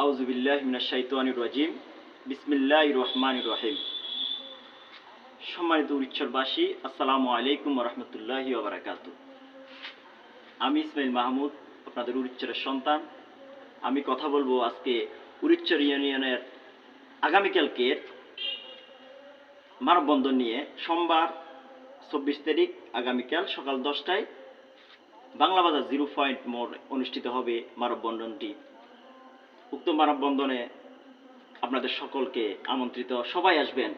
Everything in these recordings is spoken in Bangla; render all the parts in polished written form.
আউযু বিল্লাহি মিনাশ শাইতানির রাজিম। বিসমিল্লাহির রহমানির রহিম। সম্মানিত উরিচ্ছরবাসী, আসসালামু আলাইকুম ওয়া রাহমাতুল্লাহি ওয়া বারাকাতুহু। আমি ইসমাইল মাহমুদ, আপনাদের উরিচ্ছরের সন্তান। আমি কথা বলবো আজকে উরিচ্ছর ইউনিয়নের আগামীকালকের মানববন্ধন নিয়ে। সোমবার 24 তারিখ আগামীকাল সকাল 10টায় বাংলা বাজার 0 পয়েন্ট মোড়ে অনুষ্ঠিত হবে মানববন্ধনটি। উক্ত মানববন্ধনে আপনাদের সকলকে আমন্ত্রিত, সবাই আসবেন।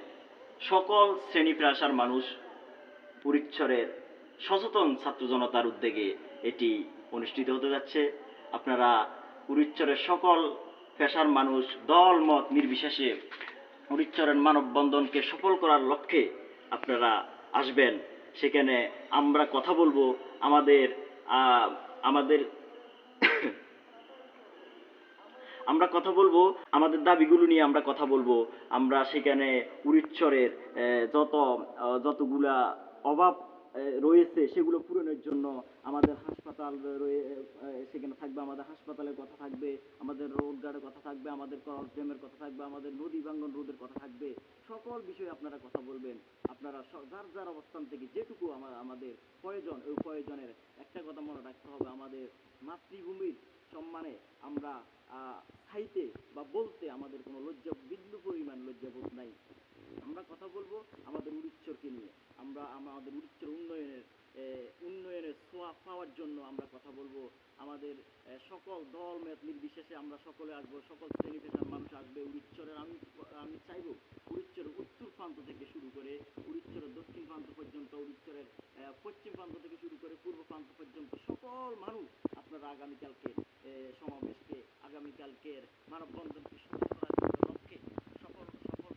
সকল শ্রেণী পেশার মানুষ, উরিচ্ছরের সচেতন ছাত্র জনতার উদ্যোগে এটি অনুষ্ঠিত হতে যাচ্ছে। আপনারা উরিচ্ছরের সকল পেশার মানুষ দল মত নির্বিশেষে উরিচ্ছরের মানববন্ধনকে সফল করার লক্ষ্যে আপনারা আসবেন। সেখানে আমরা কথা বলবো আমাদের আমাদের আমরা কথা বলবো আমাদের দাবিগুলো নিয়ে আমরা কথা বলবো। আমরা সেখানে উরিচ্ছরের যতগুলা অভাব রয়েছে সেগুলো পূরণের জন্য আমাদের হাসপাতাল সেখানে থাকবে, আমাদের হাসপাতালের কথা থাকবে, আমাদের রোডঘাটের কথা থাকবে, আমাদের ক্রসড্যামের কথা থাকবে, আমাদের নদী ভাঙ্গন রোধের কথা থাকবে। সকল বিষয়ে আপনারা কথা বলবেন। আপনারা যার যার অবস্থান থেকে যেটুকু আমাদের প্রয়োজন, ওই প্রয়োজনের একটা কথা মনে রাখতে হবে, আমাদের মাতৃভূমির সম্মানে আমরা খাইতে বা বলতে আমাদের কোনো লজ্জা, বিন্দু পরিমাণ লজ্জাবোধ নাই। আমরা কথা বলবো আমাদের উরিচ্ছরকে নিয়ে। আমরা আমাদের উরিচ্ছর উন্নয়নের ছোঁয়া পাওয়ার জন্য আমরা কথা বলবো। আমাদের সকল দল মত নির্বিশেষে আমরা সকলে আসবো, সকল শ্রেণী পেশার মানুষ আসবে উরিচ্ছরের। আমি চাইবো উরিচ্ছরের উত্তর প্রান্ত থেকে শুরু করে উরিচ্ছরের দক্ষিণ প্রান্ত পর্যন্ত, উরিচ্ছরের পশ্চিম প্রান্ত থেকে শুরু করে পূর্ব প্রান্ত পর্যন্ত সকল মানুষ আপনারা আগামীকালকে সমাবেশকে, আগামীকালকের মানববন্ধনকে সফল করার লক্ষ্যে, সফল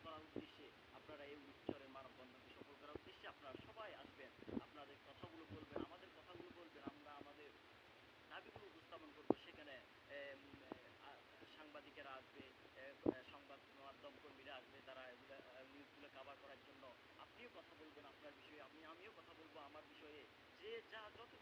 করার উদ্দেশ্যে আপনারা এই উরিচ্ছরের মানববন্ধনকে সফল করার উদ্দেশ্যে আপনারা সবাই আসবেন। আপনাদের কথাগুলো বলবেন, আমাদের কথাগুলো বলবেন, আমরা আমাদের দাবিগুলো উপস্থাপন করবো। সেখানে সাংবাদিকেরা আসবে, সংবাদ মাধ্যম কর্মীরা আসবে, তারা এগুলো নিউজগুলো কভার করার জন্য। আপনিও কথা বলবেন আপনার বিষয়ে, আমিও কথা বলবো আমার বিষয়ে। যে যা যতটুকু